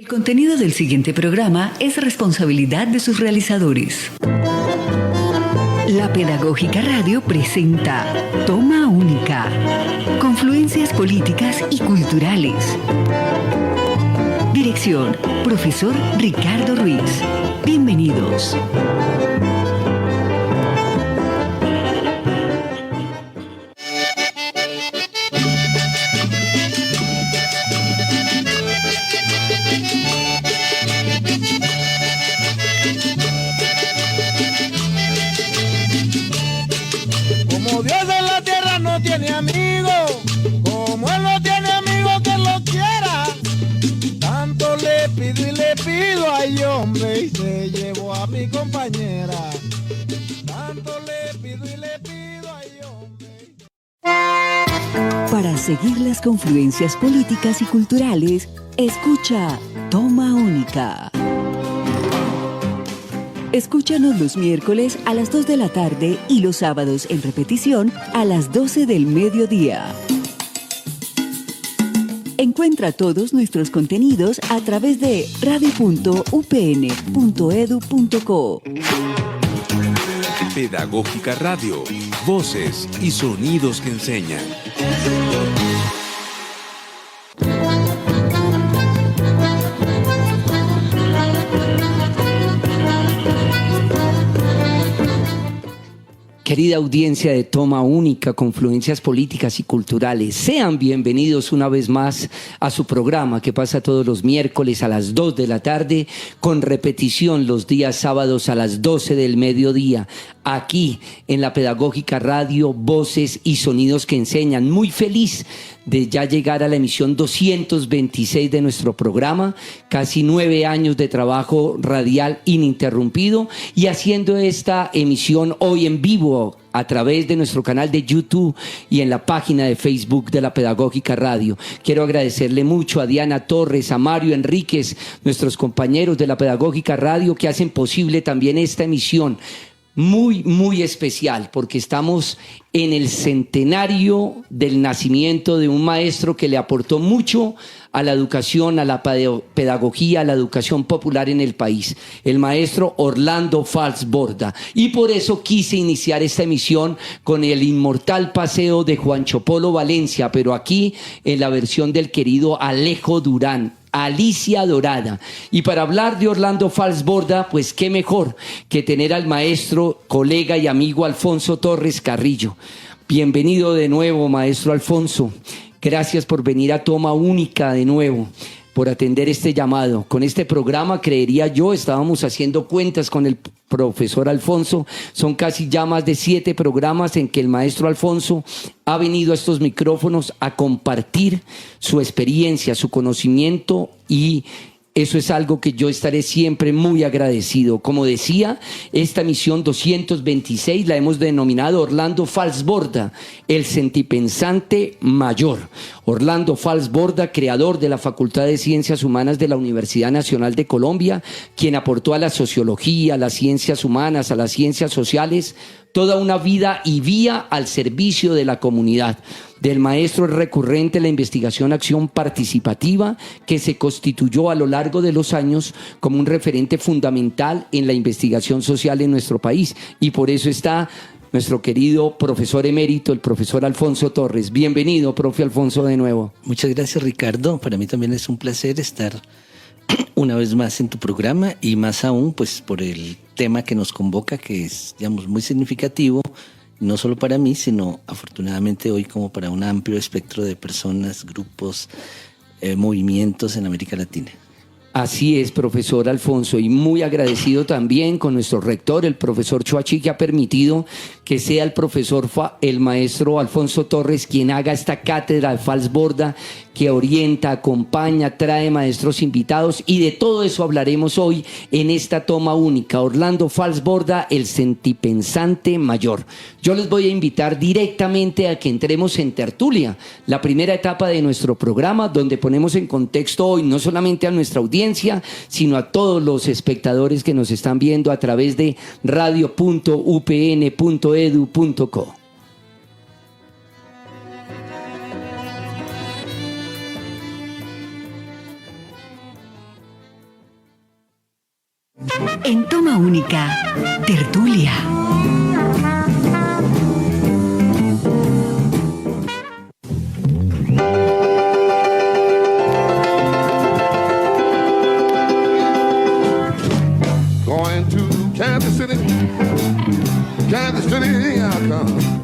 El contenido del siguiente programa es responsabilidad de sus realizadores. La Pedagógica Radio presenta Toma Única, confluencias políticas y culturales. Dirección, profesor Ricardo Ruiz. Bienvenidos. Como Dios en la tierra no tiene amigo, como Él no tiene amigo que lo quiera, tanto le pido, ay hombre, y se llevó a mi compañera. Tanto le pido, ay hombre. Para seguir las confluencias políticas y culturales, escucha Toma Única. Escúchanos los miércoles a las 2 de la tarde y los sábados en repetición a las 12 del mediodía. Encuentra todos nuestros contenidos a través de radio.upn.edu.co. Pedagógica Radio, voces y sonidos que enseñan. Querida audiencia de Toma Única, confluencias políticas y culturales, sean bienvenidos una vez más a su programa que pasa todos los miércoles a las 2 de la tarde, con repetición los días sábados a las 12 del mediodía, aquí en la Pedagógica Radio, voces y sonidos que enseñan. Muy feliz de ya llegar a la emisión 226 de nuestro programa, casi 9 años de trabajo radial ininterrumpido y haciendo esta emisión hoy en vivo a través de nuestro canal de YouTube y en la página de Facebook de la Pedagógica Radio. Quiero agradecerle mucho a Diana Torres, a Mario Enríquez, nuestros compañeros de la Pedagógica Radio que hacen posible también esta emisión. Muy especial, porque estamos en el centenario del nacimiento de un maestro que le aportó mucho a la educación, a la pedagogía, a la educación popular en el país, el maestro Orlando Fals Borda. Y por eso quise iniciar esta emisión con el inmortal paseo de Juancho Polo Valencia, pero aquí en la versión del querido Alejo Durán, Alicia Dorada. Y para hablar de Orlando Fals Borda, pues qué mejor que tener al maestro, colega y amigo Alfonso Torres Carrillo. Bienvenido de nuevo, maestro Alfonso. Gracias por venir a Toma Única de nuevo, por atender este llamado. Con este programa, creería yo, estábamos haciendo cuentas con el profesor Alfonso, son casi ya más de 7 programas en que el maestro Alfonso ha venido a estos micrófonos a compartir su experiencia, su conocimiento, y eso es algo que yo estaré siempre muy agradecido. Como decía, esta emisión 226 la hemos denominado Orlando Fals Borda, el sentipensante mayor. Orlando Fals Borda, creador de la Facultad de Ciencias Humanas de la Universidad Nacional de Colombia, quien aportó a la sociología, a las ciencias humanas, a las ciencias sociales, toda una vida y vía al servicio de la comunidad. Del maestro es recurrente la investigación-acción participativa que se constituyó a lo largo de los años como un referente fundamental en la investigación social en nuestro país. Y por eso está nuestro querido profesor emérito, el profesor Alfonso Torres. Bienvenido, profe Alfonso, de nuevo. Muchas gracias, Ricardo. Para mí también es un placer estar una vez más en tu programa y más aún pues por el tema que nos convoca, que es, digamos, muy significativo, no solo para mí, sino afortunadamente hoy como para un amplio espectro de personas, grupos, movimientos en América Latina. Así es, profesor Alfonso, y muy agradecido también con nuestro rector, el profesor Choachi, que ha permitido que sea el maestro Alfonso Torres quien haga esta cátedra de Fals Borda, que orienta, acompaña, trae maestros invitados, y de todo eso hablaremos hoy en esta Toma Única. Orlando Fals Borda, el sentipensante mayor. Yo les voy a invitar directamente a que entremos en tertulia, la primera etapa de nuestro programa, donde ponemos en contexto hoy no solamente a nuestra audiencia, sino a todos los espectadores que nos están viendo a través de radio.upn.edu.co. En Toma Única, Tertulia. Going to Kansas City, I come.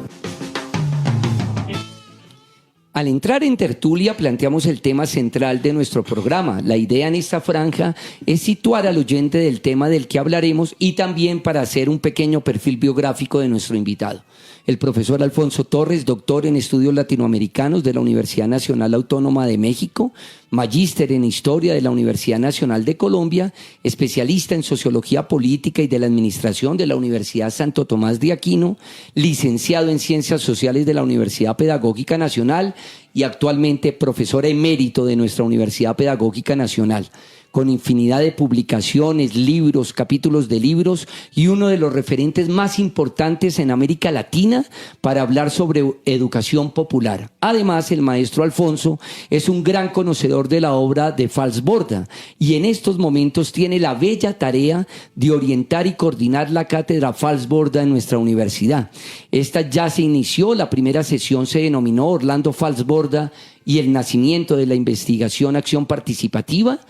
Al entrar en tertulia planteamos el tema central de nuestro programa. La idea en esta franja es situar al oyente del tema del que hablaremos y también para hacer un pequeño perfil biográfico de nuestro invitado. El profesor Alfonso Torres, doctor en estudios latinoamericanos de la Universidad Nacional Autónoma de México, magíster en historia de la Universidad Nacional de Colombia, especialista en sociología política y de la administración de la Universidad Santo Tomás de Aquino, licenciado en ciencias sociales de la Universidad Pedagógica Nacional y actualmente profesor emérito de nuestra Universidad Pedagógica Nacional, con infinidad de publicaciones, libros, capítulos de libros y uno de los referentes más importantes en América Latina para hablar sobre educación popular. Además, el maestro Alfonso es un gran conocedor de la obra de Falsborda y en estos momentos tiene la bella tarea de orientar y coordinar la cátedra Falsborda en nuestra universidad. Esta ya se inició, la primera sesión se denominó Orlando Falsborda y el nacimiento de la investigación Acción Participativa.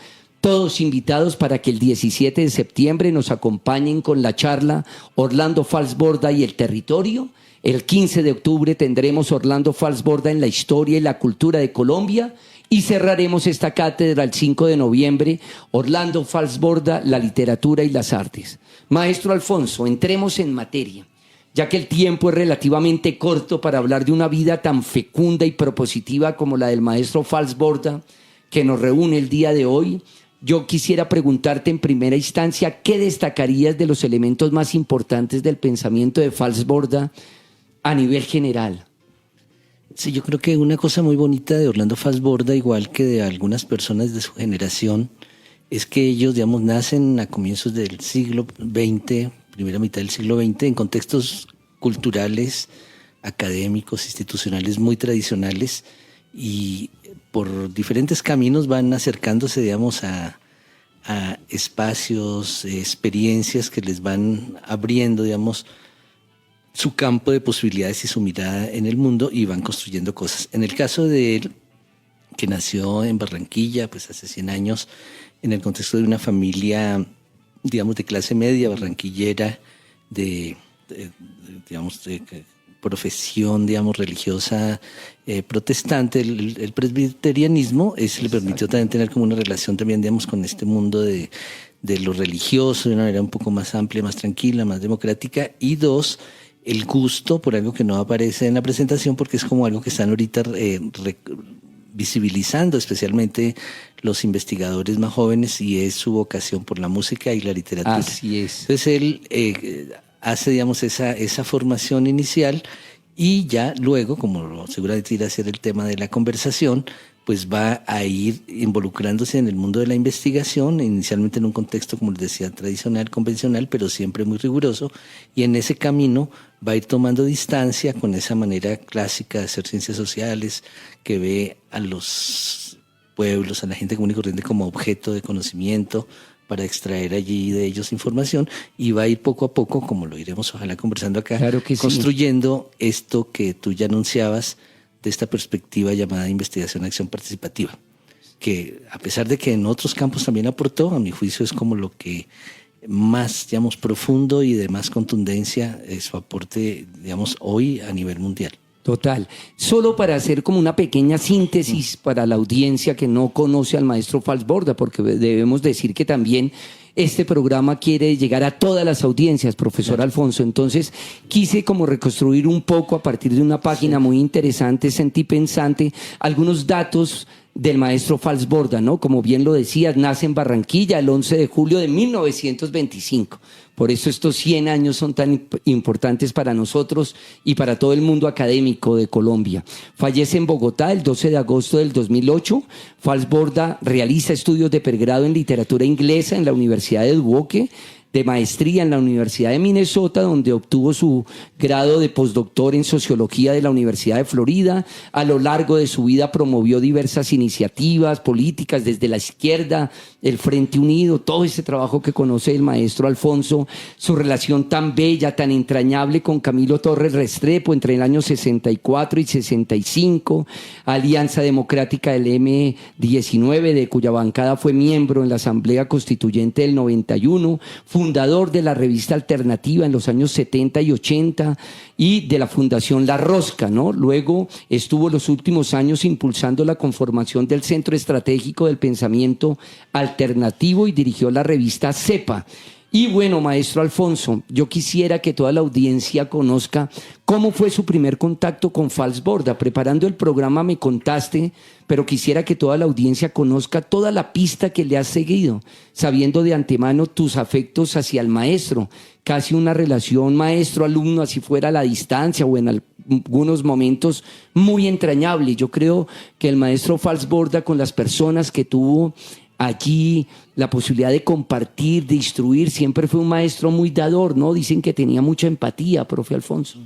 Todos invitados para que el 17 de septiembre nos acompañen con la charla Orlando Falsborda y el territorio. El 15 de octubre tendremos Orlando Falsborda en la historia y la cultura de Colombia y cerraremos esta cátedra el 5 de noviembre, Orlando Falsborda, la literatura y las artes. Maestro Alfonso, entremos en materia, ya que el tiempo es relativamente corto para hablar de una vida tan fecunda y propositiva como la del maestro Falsborda, que nos reúne el día de hoy. Yo quisiera preguntarte en primera instancia, ¿qué destacarías de los elementos más importantes del pensamiento de Falsborda a nivel general? Sí, yo creo que una cosa muy bonita de Orlando Falsborda, igual que de algunas personas de su generación, es que ellos, digamos, nacen a comienzos del siglo XX, primera mitad del siglo XX, en contextos culturales, académicos, institucionales muy tradicionales, y por diferentes caminos van acercándose, digamos, a espacios, experiencias que les van abriendo, digamos, su campo de posibilidades y su mirada en el mundo y van construyendo cosas. En el caso de él, que nació en Barranquilla, pues hace 100 años, en el contexto de una familia, digamos, de clase media, barranquillera, de profesión, digamos, religiosa protestante, el presbiterianismo, eso le permitió también tener como una relación también, digamos, con este mundo de lo religioso de una manera un poco más amplia, más tranquila, más democrática. Y dos, el gusto por algo que no aparece en la presentación porque es como algo que están ahorita visibilizando, especialmente los investigadores más jóvenes, y es su vocación por la música y la literatura. Así es. Entonces él hace, digamos, esa formación inicial y ya luego, como seguramente irá a ser el tema de la conversación, pues va a ir involucrándose en el mundo de la investigación, inicialmente en un contexto, como les decía, tradicional, convencional, pero siempre muy riguroso, y en ese camino va a ir tomando distancia con esa manera clásica de hacer ciencias sociales, que ve a los pueblos, a la gente común y corriente como objeto de conocimiento, para extraer allí de ellos información, y va a ir poco a poco, como lo iremos ojalá conversando acá, claro que construyendo esto que tú ya anunciabas, de esta perspectiva llamada investigación-acción participativa, que a pesar de que en otros campos también aportó, a mi juicio es como lo que más, digamos, profundo y de más contundencia es su aporte, digamos, hoy a nivel mundial. Total. Solo para hacer como una pequeña síntesis para la audiencia que no conoce al maestro Falsborda, porque debemos decir que también este programa quiere llegar a todas las audiencias, profesor Alfonso. Entonces, quise como reconstruir un poco a partir de una página muy interesante, sentipensante, algunos datos del maestro Falsborda, ¿no? Como bien lo decías, nace en Barranquilla el 11 de julio de 1925. Por eso estos 100 años son tan importantes para nosotros y para todo el mundo académico de Colombia. Fallece en Bogotá el 12 de agosto del 2008. Falsborda realiza estudios de pregrado en literatura inglesa en la Universidad de Duoque. de maestría en la Universidad de Minnesota, donde obtuvo su grado de postdoctor en Sociología de la Universidad de Florida. A lo largo de su vida promovió diversas iniciativas políticas desde la izquierda, el Frente Unido, todo ese trabajo que conoce el maestro Alfonso, su relación tan bella, tan entrañable con Camilo Torres Restrepo entre el año 64 y 65, Alianza Democrática del M-19, de cuya bancada fue miembro en la Asamblea Constituyente del 91, fundador de la revista Alternativa en los años 70 y 80 y de la Fundación La Rosca, ¿no? Luego estuvo los últimos años impulsando la conformación del Centro Estratégico del Pensamiento Alternativo y dirigió la revista CEPA. Y bueno, maestro Alfonso, yo quisiera que toda la audiencia conozca cómo fue su primer contacto con Falsborda. Preparando el programa me contaste, pero quisiera que toda la audiencia conozca toda la pista que le has seguido, sabiendo de antemano tus afectos hacia el maestro, casi una relación maestro-alumno, así fuera a la distancia o en algunos momentos muy entrañable. Yo creo que el maestro Falsborda, con las personas que tuvo allí, la posibilidad de compartir, de instruir, siempre fue un maestro muy dador, ¿no? Dicen que tenía mucha empatía, profe Alfonso.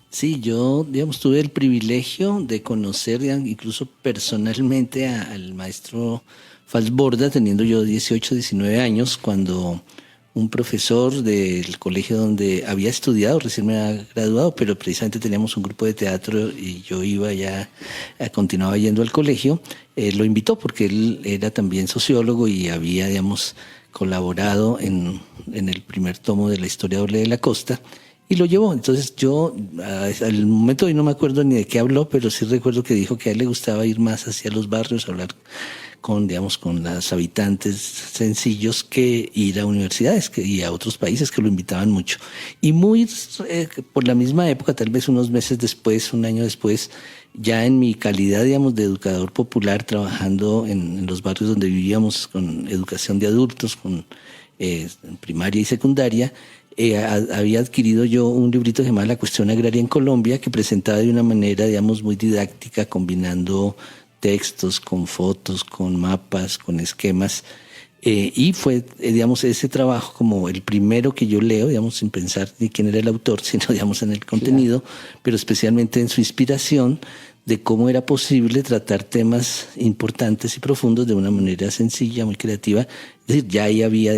Sí, yo, tuve el privilegio de conocer, incluso personalmente, al maestro Falsborda, teniendo yo 18, 19 años, cuando un profesor del colegio donde había estudiado, recién me había graduado, pero precisamente teníamos un grupo de teatro y yo continuaba yendo al colegio, lo invitó porque él era también sociólogo y había, colaborado en el primer tomo de la historia doble de la costa, y lo llevó. Entonces yo, al momento hoy no me acuerdo ni de qué habló, pero sí recuerdo que dijo que a él le gustaba ir más hacia los barrios, hablar con las habitantes sencillos, que ir a universidades y a otros países que lo invitaban mucho. Y por la misma época, tal vez unos meses después, un año después, ya en mi calidad, de educador popular, trabajando en los barrios donde vivíamos con educación de adultos, con primaria y secundaria, había adquirido yo un librito llamado La Cuestión Agraria en Colombia, que presentaba de una manera, muy didáctica, combinando textos con fotos, con mapas, con esquemas, y fue, ese trabajo como el primero que yo leo, sin pensar ni quién era el autor, sino, en el contenido, pero especialmente en su inspiración de cómo era posible tratar temas importantes y profundos de una manera sencilla, muy creativa. Es decir, ya ahí había,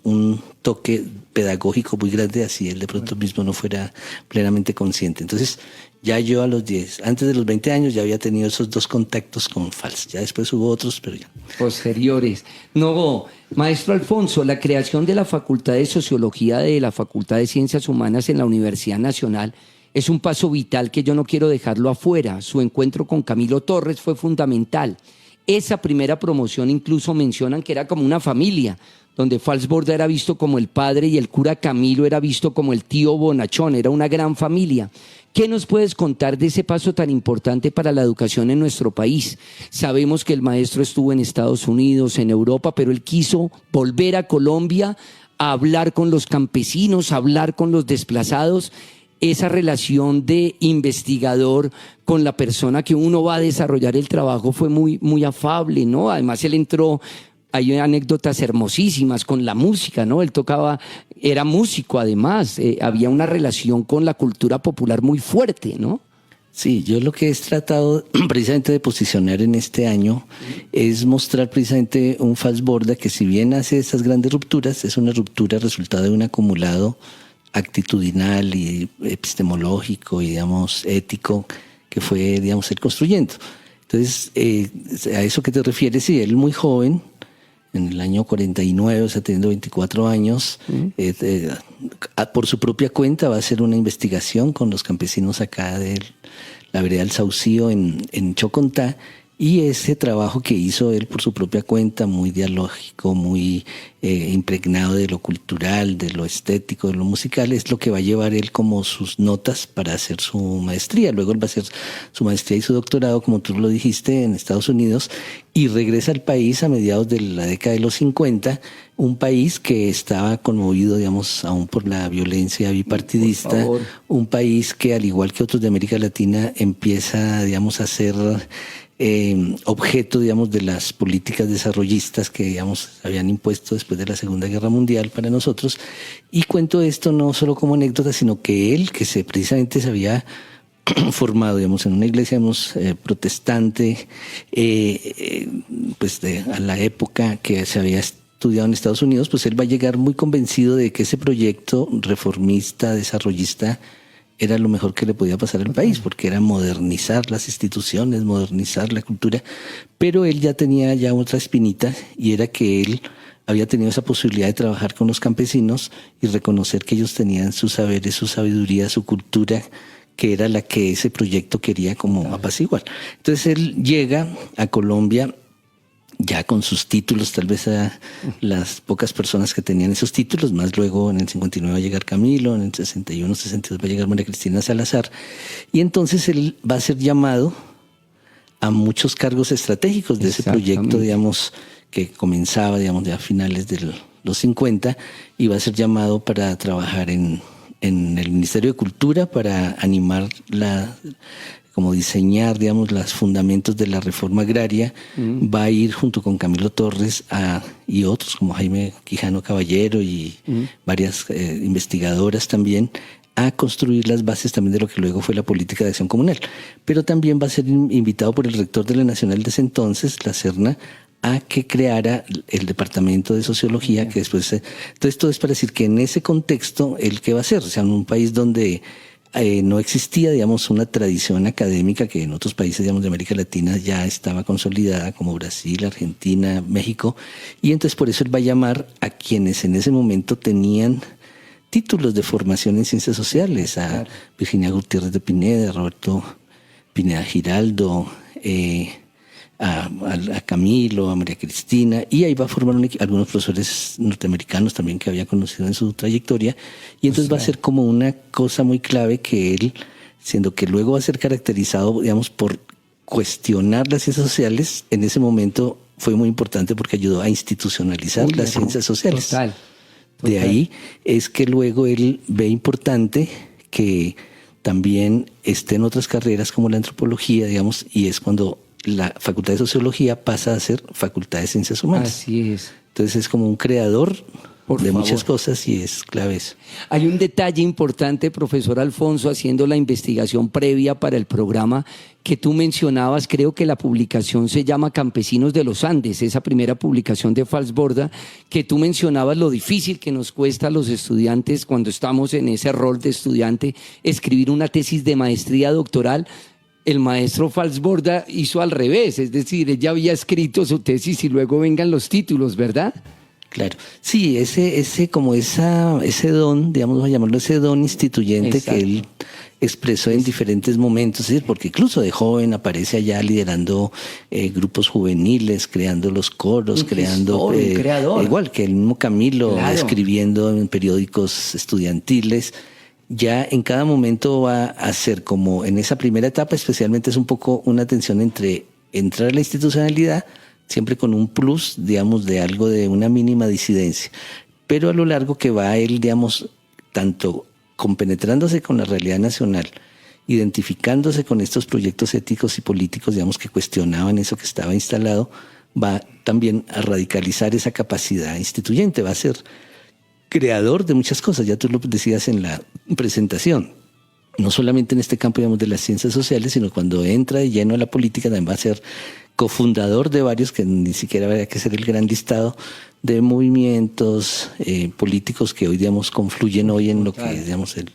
un toque pedagógico muy grande, así él de pronto mismo no fuera plenamente consciente. Entonces, ya yo antes de los 20 años, ya había tenido esos dos contactos con Fals. Ya después hubo otros, pero ya. Posteriores. No, maestro Alfonso, la creación de la Facultad de Sociología de la Facultad de Ciencias Humanas en la Universidad Nacional es un paso vital que yo no quiero dejarlo afuera. Su encuentro con Camilo Torres fue fundamental. Esa primera promoción incluso mencionan que era como una familia, donde Falsborda era visto como el padre y el cura Camilo era visto como el tío bonachón, era una gran familia. ¿Qué nos puedes contar de ese paso tan importante para la educación en nuestro país? Sabemos que el maestro estuvo en Estados Unidos, en Europa, pero él quiso volver a Colombia a hablar con los campesinos, a hablar con los desplazados. Esa relación de investigador con la persona que uno va a desarrollar el trabajo fue muy, muy afable, ¿no? Además, él entró, hay anécdotas hermosísimas con la música, ¿no? Él era músico además, había una relación con la cultura popular muy fuerte, ¿no? Sí, yo lo que he tratado precisamente de posicionar en este año es mostrar precisamente un Falsborda que, si bien hace esas grandes rupturas, es una ruptura resultado de un acumulado actitudinal y epistemológico y, ético, que fue, ir construyendo. Entonces, a eso que te refieres, sí, él muy joven, en el año 49, o sea, teniendo 24 años, por su propia cuenta va a hacer una investigación con los campesinos acá de la vereda del Saucío en Chocontá, y ese trabajo que hizo él por su propia cuenta, muy dialógico, muy impregnado de lo cultural, de lo estético, de lo musical, es lo que va a llevar él como sus notas para hacer su maestría. Luego él va a hacer su maestría y su doctorado, como tú lo dijiste, en Estados Unidos, y regresa al país a mediados de la década de los 50, un país que estaba conmovido, aún por la violencia bipartidista, un país que, al igual que otros de América Latina, empieza, a ser objeto, digamos, de las políticas desarrollistas que, digamos, habían impuesto después de la Segunda Guerra Mundial para nosotros. Y cuento esto no solo como anécdota, sino que él, que precisamente se había formado, digamos, en una iglesia, digamos, protestante, pues a la época que se había estudiado en Estados Unidos, pues él va a llegar muy convencido de que ese proyecto reformista, desarrollista, era lo mejor que le podía pasar al país, porque era modernizar las instituciones, modernizar la cultura, pero él ya tenía ya otra espinita, y era que él había tenido esa posibilidad de trabajar con los campesinos y reconocer que ellos tenían sus saberes, su sabiduría, su cultura, que era la que ese proyecto quería como apaciguar. Entonces él llega a Colombia ya con sus títulos, tal vez a las pocas personas que tenían esos títulos, más luego en el 59 va a llegar Camilo, en el 61, 62 va a llegar María Cristina Salazar, y entonces él va a ser llamado a muchos cargos estratégicos de ese proyecto, digamos, que comenzaba, digamos, ya a finales de los 50, y va a ser llamado para trabajar en el Ministerio de Cultura para animar como diseñar, digamos, los fundamentos de la reforma agraria. Va a ir junto con Camilo Torres y otros como Jaime Quijano Caballero y varias investigadoras también, a construir las bases también de lo que luego fue la política de acción comunal. Pero también va a ser invitado por el rector de la Nacional de ese entonces, la Serna, a que creara el Departamento de Sociología, que después... Entonces, todo es para decir que en ese contexto, ¿él qué va a hacer? O sea, en un país donde no existía, digamos, una tradición académica que en otros países, digamos, de América Latina ya estaba consolidada, como Brasil, Argentina, México, y entonces por eso él va a llamar a quienes en ese momento tenían títulos de formación en ciencias sociales, a Virginia Gutiérrez de Pineda, a Roberto Pineda Giraldo, a Camilo, a María Cristina, y ahí va a formar algunos profesores norteamericanos también que había conocido en su trayectoria, y entonces va a ser como una cosa muy clave que él, siendo que luego va a ser caracterizado, digamos, por cuestionar las ciencias sociales, en ese momento fue muy importante porque ayudó a institucionalizar las ciencias sociales. Total. De ahí es que luego él ve importante que también esté en otras carreras como la antropología, digamos, y es cuando la Facultad de Sociología pasa a ser Facultad de Ciencias Humanas. Así es. Entonces es como un creador muchas cosas y es clave eso. Hay un detalle importante, profesor Alfonso, haciendo la investigación previa para el programa que tú mencionabas. Creo que la publicación se llama Campesinos de los Andes, esa primera publicación de Falsborda, que tú mencionabas lo difícil que nos cuesta a los estudiantes cuando estamos en ese rol de estudiante escribir una tesis de maestría doctoral. El maestro Falsborda hizo al revés, es decir, él ya había escrito su tesis y luego vengan los títulos, ¿verdad? Claro, sí, ese don, digamos, vamos a llamarlo ese don instituyente. Exacto. Que él expresó en diferentes momentos, es decir, porque incluso de joven aparece allá liderando grupos juveniles, creando los coros, creando igual que el mismo Camilo, claro, escribiendo en periódicos estudiantiles. Ya en cada momento va a ser como en esa primera etapa, especialmente es un poco una tensión entre entrar a la institucionalidad, siempre con un plus, digamos, de algo de una mínima disidencia, pero a lo largo que va él, digamos, tanto compenetrándose con la realidad nacional, identificándose con estos proyectos éticos y políticos, digamos, que cuestionaban eso que estaba instalado, va también a radicalizar esa capacidad instituyente, va a ser creador de muchas cosas, ya tú lo decías en la presentación. No solamente en este campo, digamos, de las ciencias sociales, sino cuando entra de lleno a la política también va a ser cofundador de varios, que ni siquiera habría que hacer el gran listado, de movimientos políticos que hoy, digamos, confluyen hoy en lo que es, digamos, el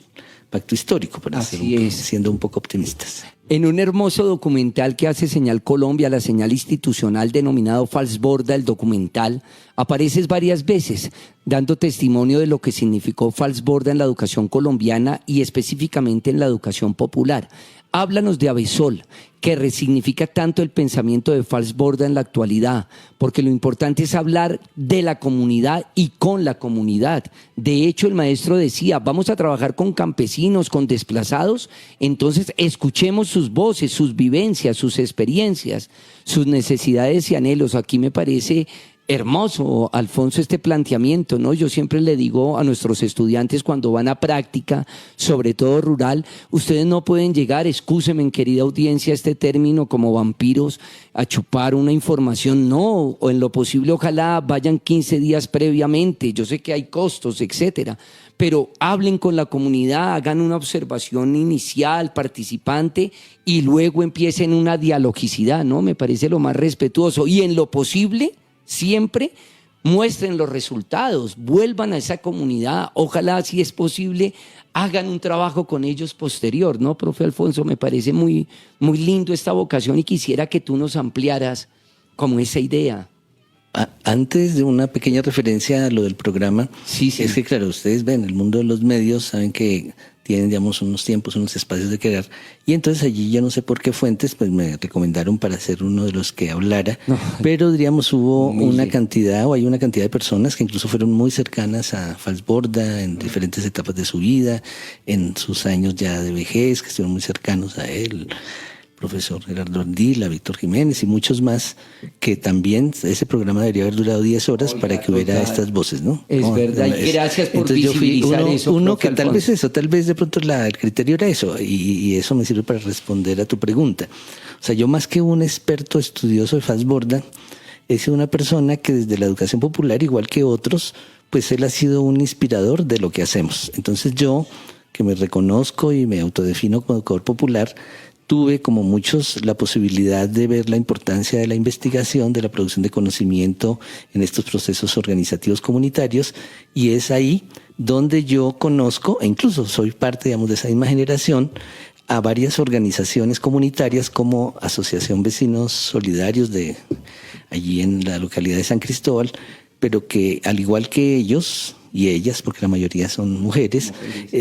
pacto histórico, para siendo un poco optimistas. En un hermoso documental que hace Señal Colombia, la señal institucional denominado Falsborda, el documental, apareces varias veces dando testimonio de lo que significó Falsborda en la educación colombiana y específicamente en la educación popular. Háblanos de Avesol, que resignifica tanto el pensamiento de Falsborda en la actualidad, porque lo importante es hablar de la comunidad y con la comunidad. De hecho, el maestro decía, vamos a trabajar con campesinos, con desplazados, entonces escuchemos sus voces, sus vivencias, sus experiencias, sus necesidades y anhelos. Aquí me parece hermoso, Alfonso, este planteamiento, ¿no? Yo siempre le digo a nuestros estudiantes cuando van a práctica, sobre todo rural, ustedes no pueden llegar, excúsenme, querida audiencia, este término como vampiros, a chupar una información, no, o en lo posible ojalá vayan 15 días previamente, yo sé que hay costos, etcétera, pero hablen con la comunidad, hagan una observación inicial, participante, y luego empiecen una dialogicidad, ¿no? Me parece lo más respetuoso, y en lo posible siempre muestren los resultados, vuelvan a esa comunidad, ojalá si es posible hagan un trabajo con ellos posterior, ¿no, profe Alfonso? Me parece muy, muy lindo esta vocación y quisiera que tú nos ampliaras como esa idea. Antes de una pequeña referencia a lo del programa, Sí. es que claro, ustedes ven, el mundo de los medios saben que tienen, digamos, unos tiempos, unos espacios de crear, y entonces allí yo no sé por qué fuentes, pues me recomendaron para ser uno de los que hablara, pero diríamos hubo una cantidad, o hay una cantidad de personas que incluso fueron muy cercanas a Falsborda en diferentes etapas de su vida, en sus años ya de vejez, que estuvieron muy cercanos a él, profesor Gerardo Ardila, Víctor Jiménez y muchos más, que también ese programa debería haber durado 10 horas para que hubiera estas voces, ¿no? Es verdad, y gracias por entonces yo fui visibilizar eso, uno profe que tal Alfonso. vez eso, tal vez de pronto el criterio era eso, y eso me sirve para responder a tu pregunta. O sea, yo más que un experto estudioso de Falsborda, he sido una persona que desde la educación popular, igual que otros, pues él ha sido un inspirador de lo que hacemos. Entonces yo, que me reconozco y me autodefino como educador popular, tuve, como muchos, la posibilidad de ver la importancia de la investigación, de la producción de conocimiento en estos procesos organizativos comunitarios, y es ahí donde yo conozco, e incluso soy parte, digamos, de esa misma generación, a varias organizaciones comunitarias como Asociación Vecinos Solidarios de allí en la localidad de San Cristóbal, pero que al igual que ellos y ellas, porque la mayoría son mujeres,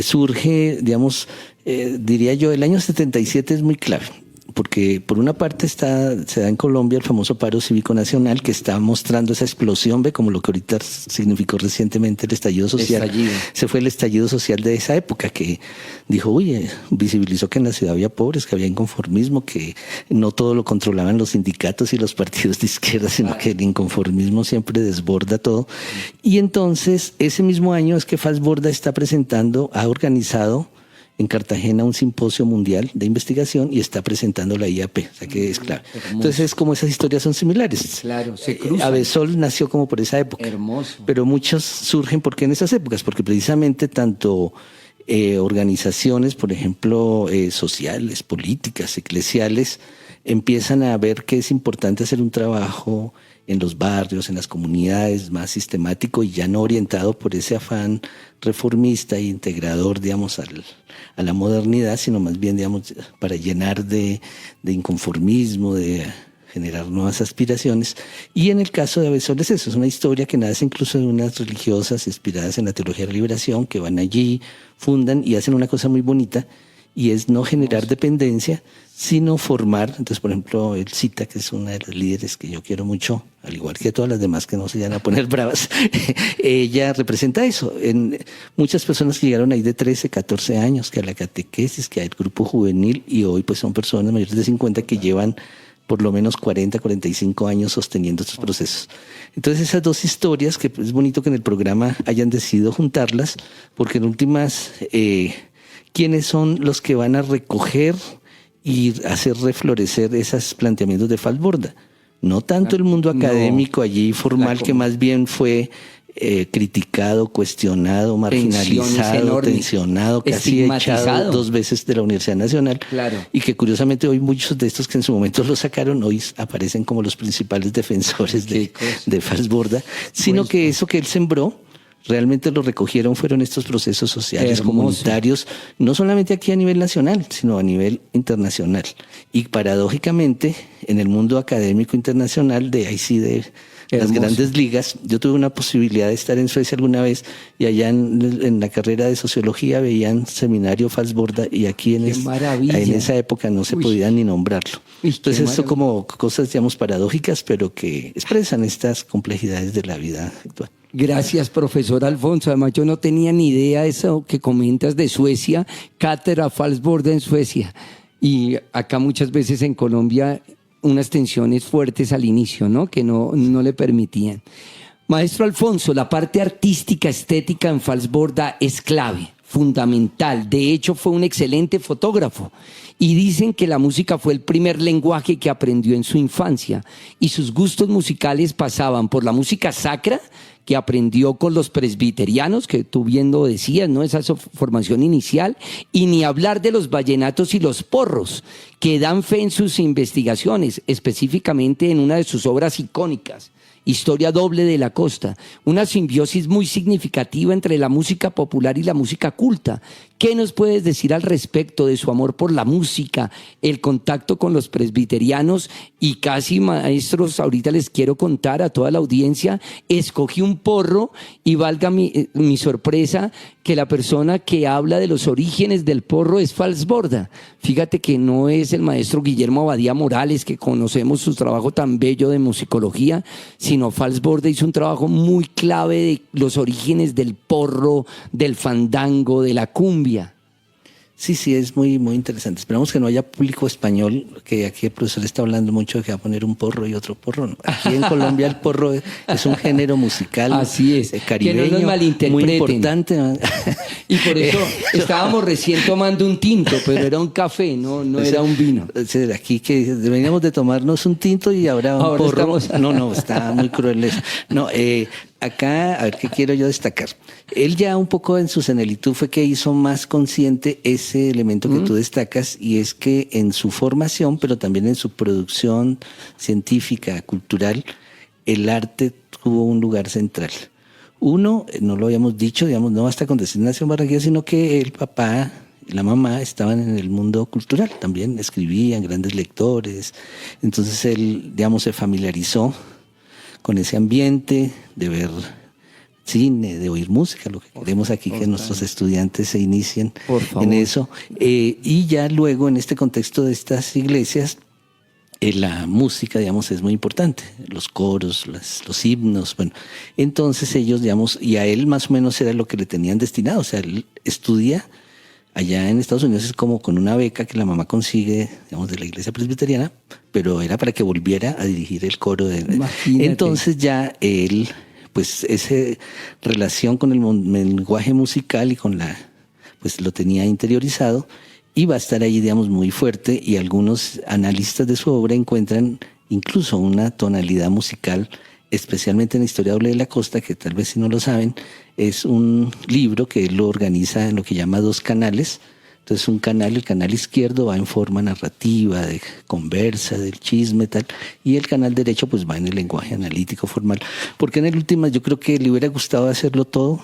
surge, digamos, diría yo, el año 77 es muy clave, porque por una parte se da en Colombia el famoso paro cívico nacional que está mostrando esa explosión, ve como lo que ahorita significó recientemente el estallido social. Se fue el estallido social de esa época que dijo, oye, visibilizó que en la ciudad había pobres, que había inconformismo, que no todo lo controlaban los sindicatos y los partidos de izquierda, sino que el inconformismo siempre desborda todo. Y entonces, ese mismo año es que Falsborda ha organizado en Cartagena un simposio mundial de investigación y está presentando la IAP, o sea que es clave. Entonces es como esas historias son similares. Claro, se cruzan. Avesol nació como por esa época. Hermoso. Pero muchos surgen porque en esas épocas, porque precisamente tanto organizaciones, por ejemplo, sociales, políticas, eclesiales, empiezan a ver que es importante hacer un trabajo en los barrios, en las comunidades, más sistemático y ya no orientado por ese afán reformista e integrador, digamos, a la modernidad, sino más bien, digamos, para llenar de inconformismo, de generar nuevas aspiraciones. Y en el caso de Avesol es eso, es una historia que nace incluso de unas religiosas inspiradas en la teología de la liberación, que van allí, fundan y hacen una cosa muy bonita, y es no generar dependencia, sino formar. Entonces, por ejemplo, él cita que es una de las líderes que yo quiero mucho, al igual que todas las demás que no se vayan a poner bravas. Ella representa eso. En muchas personas que llegaron ahí de 13, 14 años, que a la catequesis, que al grupo juvenil, y hoy pues son personas mayores de 50 que llevan por lo menos 40, 45 años sosteniendo estos procesos. Entonces esas dos historias, que es bonito que en el programa hayan decidido juntarlas, porque en últimas, ¿quiénes son los que van a recoger y hacer reflorecer esos planteamientos de Falsborda? No tanto el mundo académico allí formal, que más bien fue criticado, cuestionado, marginalizado, tensionado, casi echado 2 veces de la Universidad Nacional. Claro. Y que curiosamente hoy muchos de estos que en su momento lo sacaron, hoy aparecen como los principales defensores de Falsborda, sino que eso que él sembró, realmente lo recogieron, fueron estos procesos sociales, comunitarios, no solamente aquí a nivel nacional, sino a nivel internacional. Y paradójicamente, en el mundo académico internacional, de ahí sí de las grandes ligas, yo tuve una posibilidad de estar en Suecia alguna vez, y allá en la carrera de sociología veían seminario Falsborda, y aquí en esa época no se podía ni nombrarlo. Entonces esto como cosas, digamos, paradójicas, pero que expresan estas complejidades de la vida actual. Gracias, profesor Alfonso. Además, yo no tenía ni idea de eso que comentas de Suecia, cátedra Falsborda en Suecia. Y acá muchas veces en Colombia unas tensiones fuertes al inicio, ¿no? Que no le permitían. Maestro Alfonso, la parte artística, estética en Falsborda es clave, fundamental. De hecho, fue un excelente fotógrafo. Y dicen que la música fue el primer lenguaje que aprendió en su infancia. Y sus gustos musicales pasaban por la música sacra, que aprendió con los presbiterianos, que tú bien lo decías, ¿no? Esa formación inicial, y ni hablar de los vallenatos y los porros, que dan fe en sus investigaciones, específicamente en una de sus obras icónicas, Historia doble de la costa, una simbiosis muy significativa entre la música popular y la música culta. ¿Qué nos puedes decir al respecto de su amor por la música, el contacto con los presbiterianos? Y casi, maestros, ahorita les quiero contar a toda la audiencia, escogí un porro y valga mi sorpresa que la persona que habla de los orígenes del porro es Falsborda. Fíjate que no es el maestro Guillermo Abadía Morales, que conocemos su trabajo tan bello de musicología, sino Falsborda hizo un trabajo muy clave de los orígenes del porro, del fandango, de la cumbia. Sí, es muy, muy interesante. Esperamos que no haya público español, que aquí el profesor está hablando mucho de que va a poner un porro y otro porro. ¿No? Aquí en Colombia el porro es un género musical. Así es, caribeño, que no nos malinterpreten. Muy importante. Y por eso estábamos recién tomando un tinto, pero era un café, no era un vino. Aquí que veníamos de tomarnos un tinto y ahora un porro. No, está muy cruel eso. No, acá, a ver, ¿qué quiero yo destacar? Él ya un poco en su senilitud fue que hizo más consciente ese elemento que tú destacas, y es que en su formación, pero también en su producción científica, cultural, el arte tuvo un lugar central. Uno, no lo habíamos dicho, digamos, no basta con decir nació en Barranquilla, sino que el papá y la mamá estaban en el mundo cultural, también escribían, grandes lectores. Entonces él, digamos, se familiarizó con ese ambiente de ver cine, de oír música, lo que queremos aquí que nuestros estudiantes se inicien en eso. Y ya luego en este contexto de estas iglesias, la música, digamos, es muy importante, los coros, los himnos, bueno. Entonces ellos, digamos, y a él más o menos era lo que le tenían destinado, o sea, él estudia allá en Estados Unidos, es como con una beca que la mamá consigue, digamos, de la iglesia presbiteriana, pero era para que volviera a dirigir el coro. Entonces ya él, pues esa relación con el lenguaje musical y con pues lo tenía interiorizado, y va a estar ahí, digamos, muy fuerte, y algunos analistas de su obra encuentran incluso una tonalidad musical, especialmente en la Historia doble de la costa, que tal vez si no lo saben, es un libro que él lo organiza en lo que llama 2 canales. Entonces un canal, el canal izquierdo va en forma narrativa, de conversa, del chisme, tal, y el canal derecho pues va en el lenguaje analítico formal, porque en el último yo creo que le hubiera gustado hacerlo todo,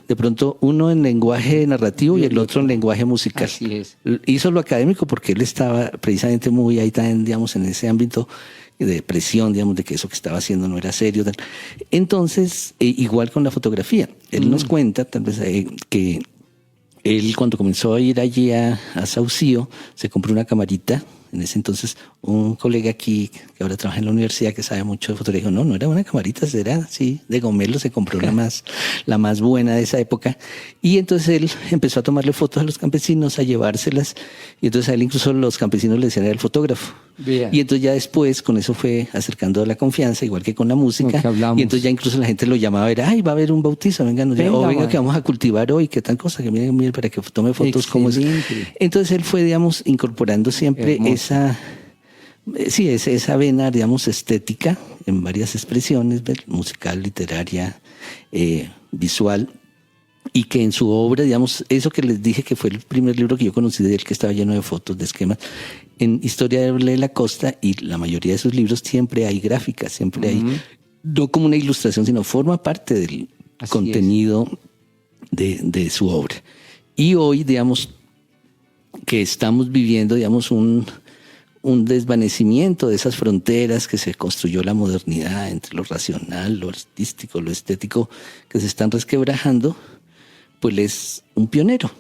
de pronto uno en lenguaje narrativo y el otro en lenguaje musical. Así es. Hizo lo académico porque él estaba precisamente muy ahí también, digamos, en ese ámbito de presión, digamos, de que eso que estaba haciendo no era serio, tal. Entonces, igual con la fotografía, él nos cuenta tal vez que él cuando comenzó a ir allí a Saucío, se compró una camarita. En ese entonces, un colega aquí, que ahora trabaja en la universidad, que sabe mucho de fotografía, dijo, no era una camarita, era así, de gomelo, se compró la más buena de esa época. Y entonces él empezó a tomarle fotos a los campesinos, a llevárselas, y entonces a él incluso los campesinos le decían, era el fotógrafo. Bien. Y entonces ya después, con eso fue acercando la confianza, igual que con la música, y entonces ya incluso la gente lo llamaba, era, ay, va a haber un bautizo, venga que vamos a cultivar hoy, qué tal cosa, que miren, para que tome fotos. Como es. Entonces él fue, digamos, incorporando siempre esa vena, digamos, estética en varias expresiones, musical, literaria, visual, y que en su obra, digamos, eso que les dije que fue el primer libro que yo conocí de él, que estaba lleno de fotos, de esquemas, en Historia de la costa, y la mayoría de sus libros siempre hay gráficas, siempre hay, no como una ilustración, sino forma parte del contenido de su obra. Y hoy, digamos, que estamos viviendo, digamos, un desvanecimiento de esas fronteras que se construyó la modernidad entre lo racional, lo artístico, lo estético, que se están resquebrajando, pues es un pionero.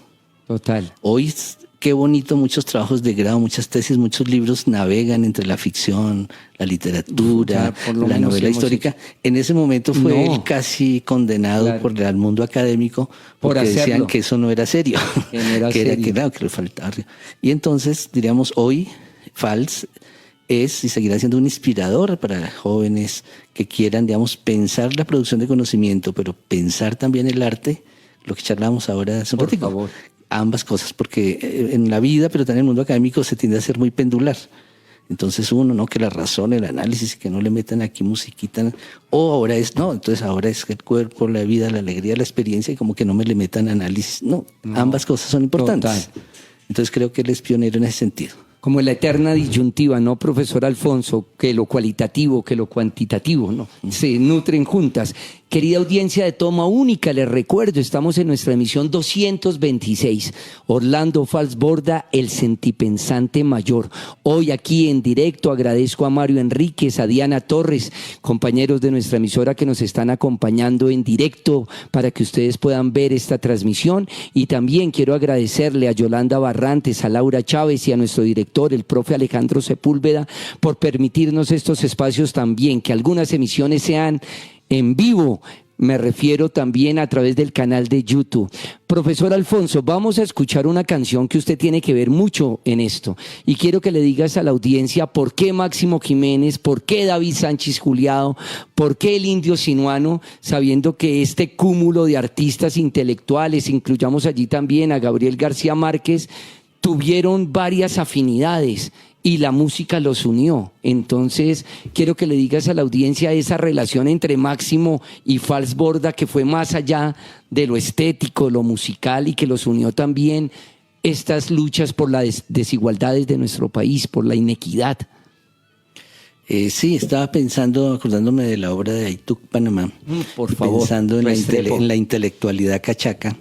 Total. Hoy, qué bonito, muchos trabajos de grado, muchas tesis, muchos libros navegan entre la ficción, la literatura, la novela histórica. En ese momento fue él casi condenado por el mundo académico porque decían que eso no era serio, que le faltaba. Y entonces, diríamos, hoy Fals es y seguirá siendo un inspirador para jóvenes que quieran, digamos, pensar la producción de conocimiento, pero pensar también el arte, lo que charlamos ahora hace un ratito. Por favor. Ambas cosas, porque en la vida, pero también en el mundo académico se tiende a ser muy pendular. Entonces uno, ¿no? Que la razón, el análisis, que no le metan aquí musiquita, o ahora es, no, entonces ahora es el cuerpo, la vida, la alegría, la experiencia, y como que no me le metan análisis. No, ambas cosas son importantes. Total. Entonces creo que él es pionero en ese sentido. Como la eterna disyuntiva, ¿no, profesor Alfonso? Que lo cualitativo, que lo cuantitativo, ¿no? Se nutren juntas. Querida audiencia de Toma Única, les recuerdo, estamos en nuestra emisión 226. Orlando Falsborda, el sentipensante mayor. Hoy aquí en directo agradezco a Mario Enríquez, a Diana Torres, compañeros de nuestra emisora que nos están acompañando en directo para que ustedes puedan ver esta transmisión. Y también quiero agradecerle a Yolanda Barrantes, a Laura Chávez y a nuestro director, el profe Alejandro Sepúlveda, por permitirnos estos espacios también, que algunas emisiones sean en vivo, me refiero también a través del canal de YouTube. Profesor Alfonso, vamos a escuchar una canción que usted tiene que ver mucho en esto. Y quiero que le digas a la audiencia por qué Máximo Jiménez, por qué David Sánchez Juliado, por qué el Indio Sinuano, sabiendo que este cúmulo de artistas intelectuales, incluyamos allí también a Gabriel García Márquez, tuvieron varias afinidades y la música los unió. Entonces, quiero que le digas a la audiencia esa relación entre Máximo y Falsborda, que fue más allá de lo estético, lo musical, y que los unió también estas luchas por las desigualdades de nuestro país, por la inequidad. Sí, estaba pensando, acordándome de la obra de Aytúk, Panamá. Por favor. Pensando en la intelectualidad cachaca,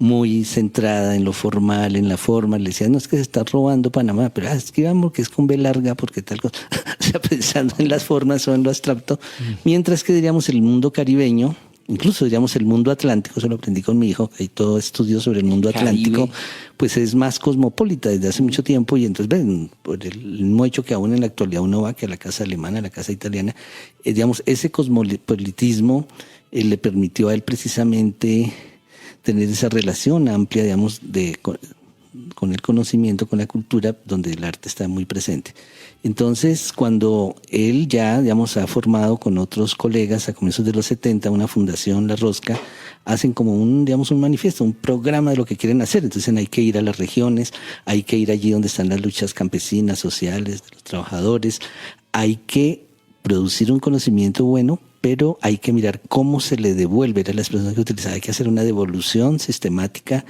muy centrada en lo formal, en la forma. Le decían, no, es que se está robando Panamá, pero escribamos que es con B larga, porque tal cosa. O sea, pensando en las formas o en lo abstracto. Mientras que, diríamos, el mundo caribeño, incluso, diríamos, el mundo atlántico, eso lo aprendí con mi hijo, hay todo estudio sobre el mundo atlántico, pues es más cosmopolita desde hace mucho tiempo, y entonces ven, por el mismo hecho que aún en la actualidad uno va que a la casa alemana, a la casa italiana, digamos, ese cosmopolitismo le permitió a él precisamente tener esa relación amplia, digamos, con el conocimiento, con la cultura, donde el arte está muy presente. Entonces, cuando él ya, digamos, ha formado con otros colegas a comienzos de los 70 una fundación, La Rosca, hacen como un manifiesto, un programa de lo que quieren hacer. Entonces hay que ir a las regiones, hay que ir allí donde están las luchas campesinas, sociales, de los trabajadores, hay que producir un conocimiento bueno, pero hay que mirar cómo se le devuelve, era la expresión que utilizaba, hay que hacer una devolución sistemática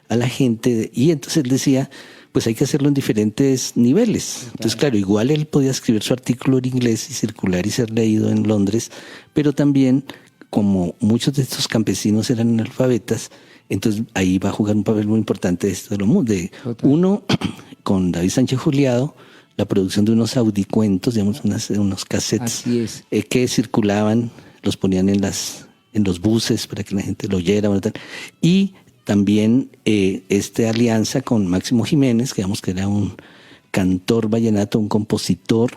a la gente. Y entonces él decía, pues hay que hacerlo en diferentes niveles. Entonces, claro, igual él podía escribir su artículo en inglés y circular y ser leído en Londres, pero también, como muchos de estos campesinos eran analfabetas, entonces ahí va a jugar un papel muy importante esto de lo mundo. Uno, con David Sánchez Juliado, la producción de unos audicuentos, digamos, unos cassettes que circulaban, los ponían en los buses para que la gente lo oyera, ¿verdad? Y también esta alianza con Máximo Jiménez, que digamos que era un cantor vallenato, un compositor,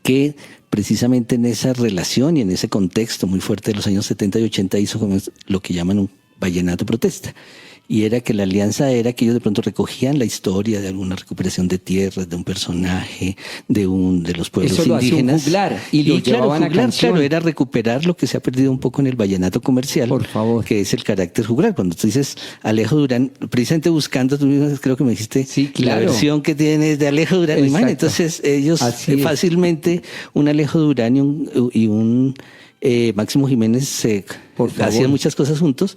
que precisamente en esa relación y en ese contexto muy fuerte de los años 70 y 80 hizo lo que llaman un vallenato protesta. Y era que la alianza era que ellos de pronto recogían la historia de alguna recuperación de tierras, de un personaje, de los pueblos indígenas. Eso lo hacía un juglar y lo llevaban a canción. Claro, era recuperar lo que se ha perdido un poco en el vallenato comercial, por favor, que es el carácter juglar. Cuando tú dices Alejo Durán, precisamente buscando, tú mismo creo que me dijiste, sí, claro, la versión que tienes de Alejo Durán. Entonces ellos fácilmente, un Alejo Durán y un Máximo Jiménez hacían muchas cosas juntos.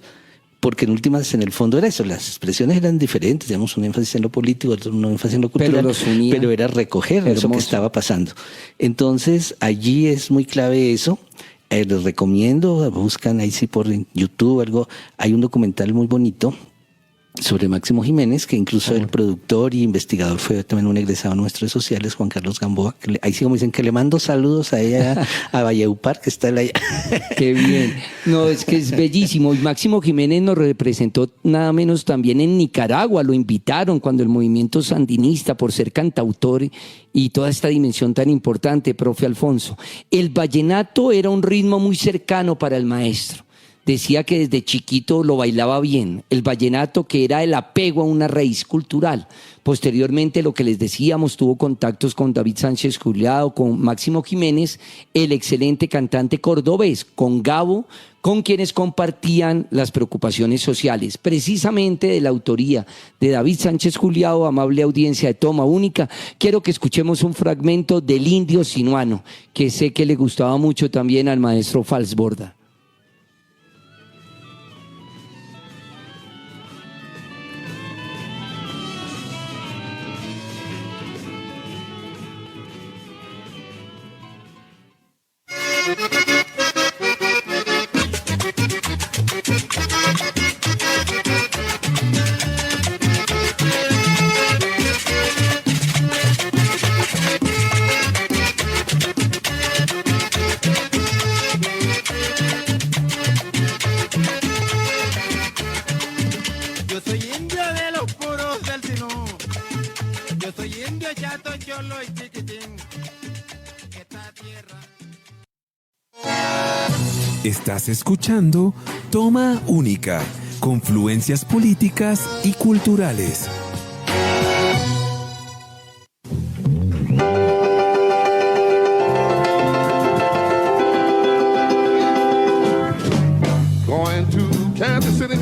Porque en últimas, en el fondo era eso, las expresiones eran diferentes, digamos, un énfasis en lo político, otro un énfasis en lo cultural, pero era recoger eso que estaba pasando. Entonces, allí es muy clave eso. Les recomiendo, buscan ahí sí por YouTube algo, hay un documental muy bonito sobre Máximo Jiménez, que incluso el productor y investigador fue también un egresado nuestro de sociales, Juan Carlos Gamboa, que ahí sí como dicen que le mando saludos a ella, a Valleupar, que está allá. Qué bien. No, es que es bellísimo. Y Máximo Jiménez nos representó nada menos también en Nicaragua, lo invitaron cuando el movimiento sandinista, por ser cantautor y toda esta dimensión tan importante, profe Alfonso. El vallenato era un ritmo muy cercano para el maestro. decía que desde chiquito lo bailaba bien, el vallenato, que era el apego a una raíz cultural. Posteriormente, lo que les decíamos, tuvo contactos con David Sánchez Juliado, con Máximo Jiménez, el excelente cantante cordobés, con Gabo, con quienes compartían las preocupaciones sociales. Precisamente de la autoría de David Sánchez Juliado, amable audiencia de Toma Única, quiero que escuchemos un fragmento del Indio Sinuano, que sé que le gustaba mucho también al maestro Falsborda. Yo soy indio de los puros del Sinú. Yo soy indio chato, cholo y chiquitín. Esta tierra. Estás escuchando Toma Única, confluencias políticas y culturales. Going to Kansas City.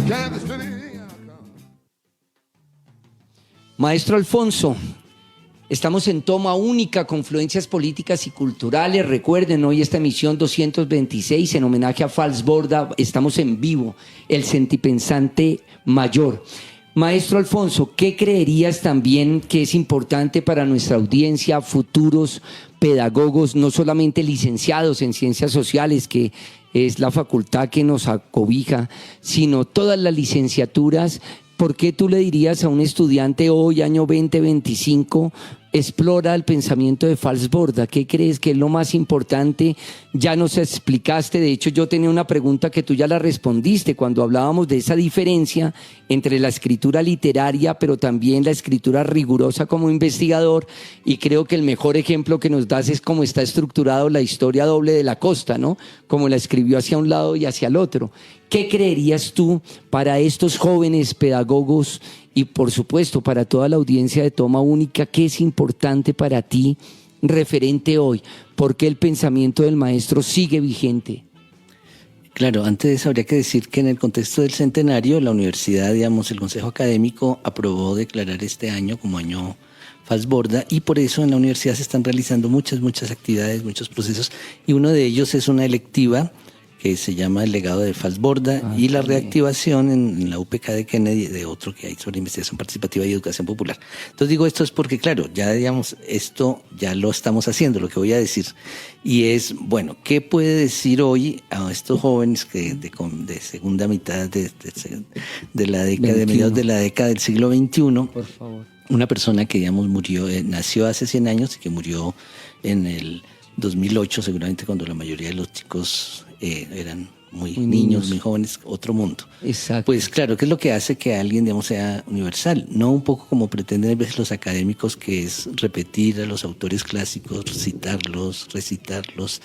Kansas City. Maestro Alfonso, estamos en Toma Única, confluencias políticas y culturales. Recuerden, hoy esta emisión 226 en homenaje a Falsborda. Estamos en vivo, el sentipensante mayor. Maestro Alfonso, ¿qué creerías también que es importante para nuestra audiencia, futuros pedagogos, no solamente licenciados en ciencias sociales, que es la facultad que nos acobija, sino todas las licenciaturas? ¿Por qué tú le dirías a un estudiante hoy, año 2025, explora el pensamiento de Falsborda? ¿Qué crees que es lo más importante? Ya nos explicaste, de hecho yo tenía una pregunta que tú ya la respondiste cuando hablábamos de esa diferencia entre la escritura literaria, pero también la escritura rigurosa como investigador, y creo que el mejor ejemplo que nos das es cómo está estructurado la historia doble de la costa, ¿no? Como la escribió hacia un lado y hacia el otro. ¿Qué creerías tú para estos jóvenes pedagogos y por supuesto para toda la audiencia de Toma Única? ¿Qué es importante para ti referente hoy? ¿Por qué el pensamiento del maestro sigue vigente? Claro, antes de eso habría que decir que en el contexto del centenario, la universidad, digamos, el Consejo Académico aprobó declarar este año como año Falsborda, y por eso en la universidad se están realizando muchas actividades, muchos procesos, y uno de ellos es una electiva que se llama El legado de Falsborda, y la reactivación en la UPK de Kennedy de otro que hay sobre investigación participativa y educación popular. Entonces digo esto es porque, claro, ya digamos, esto ya lo estamos haciendo, lo que voy a decir. Y es, bueno, ¿qué puede decir hoy a estos jóvenes que de segunda mitad de la década, 21. De mediados de la década del siglo XXI? Por favor. Una persona que, digamos, murió, nació hace 100 años y que murió en el 2008, seguramente cuando la mayoría de los chicos eran muy niños, muy jóvenes, otro mundo. Exacto. Pues claro, ¿qué es lo que hace que alguien, digamos, sea universal? No un poco como pretenden a veces los académicos, que es repetir a los autores clásicos, citarlos, recitarlos,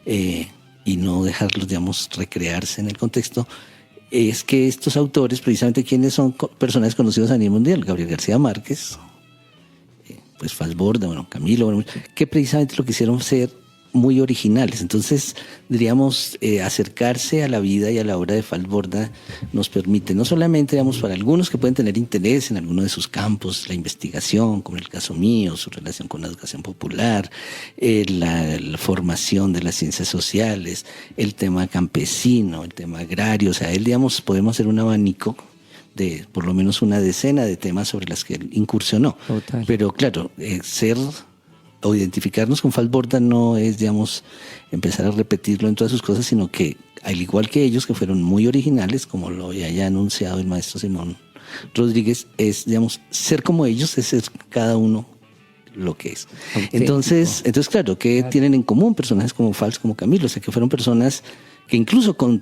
y no dejarlos, digamos, recrearse en el contexto. Es que estos autores, precisamente, ¿quiénes son personajes conocidos a nivel mundial? Gabriel García Márquez, pues Falsborda, bueno, Camilo, bueno, que precisamente lo quisieron ser muy originales. Entonces, diríamos, acercarse a la vida y a la obra de Falsborda nos permite, no solamente, digamos, para algunos que pueden tener interés en alguno de sus campos, la investigación, como en el caso mío, su relación con la educación popular, la formación de las ciencias sociales, el tema campesino, el tema agrario, o sea, digamos, podemos hacer un abanico de por lo menos una decena de temas sobre las que él incursionó. Total. Pero claro, o identificarnos con Falsborda no es, digamos, empezar a repetirlo en todas sus cosas, sino que, al igual que ellos, que fueron muy originales, como lo había anunciado el maestro Simón Rodríguez, es, digamos, ser como ellos, es ser cada uno lo que es. Entonces, claro, ¿qué tienen en común personajes como Fals, como Camilo? O sea, que fueron personas que incluso, como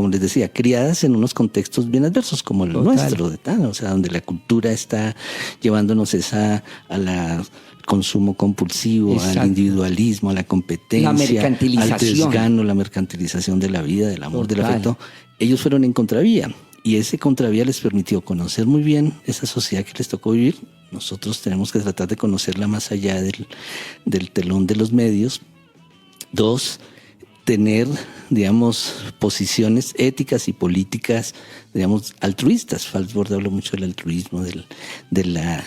les decía, criadas en unos contextos bien adversos, como el nuestro, o sea, donde la cultura está llevándonos a la consumo compulsivo, Exacto. al individualismo, a la competencia, La mercantilización. al desgano, la mercantilización de la vida, del amor, del Total. afecto. Ellos fueron en contravía y ese contravía les permitió conocer muy bien esa sociedad que les tocó vivir. Nosotros tenemos que tratar de conocerla más allá del telón de los medios. 2, tener, digamos, posiciones éticas y políticas, digamos, altruistas. Falsborg habló mucho del altruismo, de la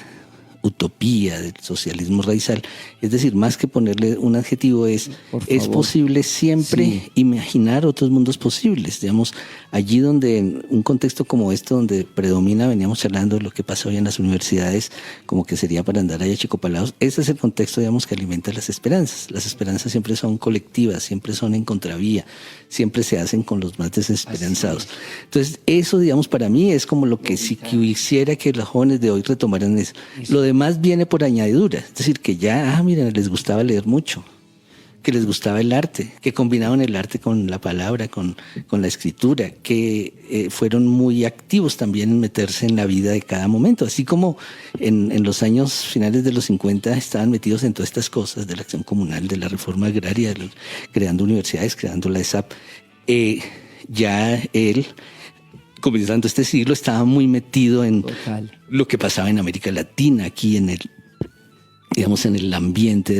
utopía, del socialismo raizal. Es decir, más que ponerle un adjetivo, es favor. posible siempre Sí. imaginar otros mundos posibles. Digamos, allí donde en un contexto como este, donde predomina, veníamos charlando de lo que pasa hoy en las universidades, como que sería para andar ahí achicopalados. Ese es el contexto, digamos, que alimenta las esperanzas. Las esperanzas siempre son colectivas, siempre son en contravía, siempre se hacen con los más desesperanzados. Entonces, eso, digamos, para mí es como lo que si quisiera que los jóvenes de hoy retomaran eso. Lo demás viene por añadidura, es decir, que ya, miren, les gustaba leer mucho, que les gustaba el arte, que combinaban el arte con la palabra, con la escritura, que fueron muy activos también en meterse en la vida de cada momento, así como en los años finales de los 50 estaban metidos en todas estas cosas de la acción comunal, de la reforma agraria, creando universidades, creando la ESAP. Ya él, comenzando este siglo, estaba muy metido en Total. lo que pasaba en América Latina, aquí en el, digamos, en el ambiente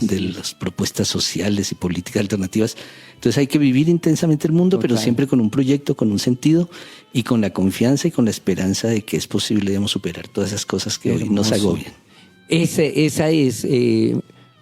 de las propuestas sociales y políticas alternativas. Entonces hay que vivir intensamente el mundo, pero Total. siempre con un proyecto, con un sentido y con la confianza y con la esperanza de que es posible, digamos, superar todas esas cosas que hoy nos Hermoso. agobian. Esa es,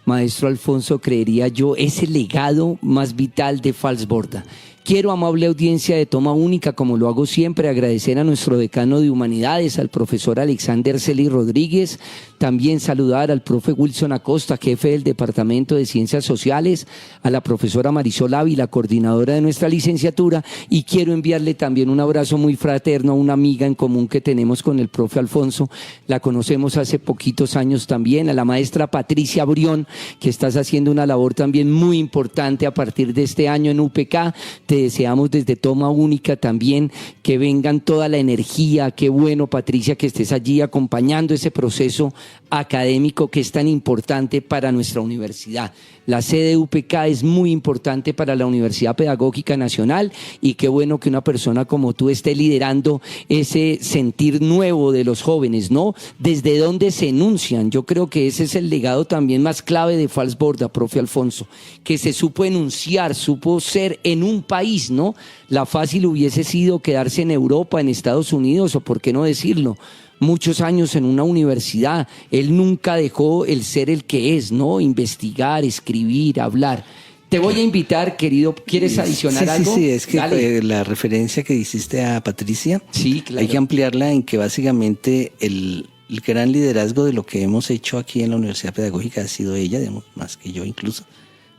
maestro Alfonso, creería yo, ese legado más vital de Falsborda. Quiero, amable audiencia de Toma Única, como lo hago siempre, agradecer a nuestro decano de Humanidades, al profesor Alexander Celi Rodríguez, también saludar al profe Wilson Acosta, jefe del Departamento de Ciencias Sociales, a la profesora Marisol Ávila, coordinadora de nuestra licenciatura, y quiero enviarle también un abrazo muy fraterno a una amiga en común que tenemos con el profe Alfonso, la conocemos hace poquitos años también, a la maestra Patricia Brión, que estás haciendo una labor también muy importante a partir de este año en UPK. Te deseamos desde Toma Única también que vengan toda la energía. Qué bueno, Patricia, que estés allí acompañando ese proceso académico que es tan importante para nuestra universidad. La sede UPK es muy importante para la Universidad Pedagógica Nacional y qué bueno que una persona como tú esté liderando ese sentir nuevo de los jóvenes, ¿no? Desde dónde se enuncian. Yo creo que ese es el legado también más clave de Falsborda, profe Alfonso, que se supo enunciar, supo ser en un país, ¿no? La fácil hubiese sido quedarse en Europa, en Estados Unidos, o por qué no decirlo, muchos años en una universidad. Él nunca dejó el ser el que es, ¿no? Investigar, escribir, hablar. Te voy a invitar, querido, ¿quieres adicionar algo? Sí, es que Dale. la referencia que hiciste a Patricia, Sí, claro. hay que ampliarla en que básicamente el gran liderazgo de lo que hemos hecho aquí en la Universidad Pedagógica ha sido ella, digamos, más que yo incluso.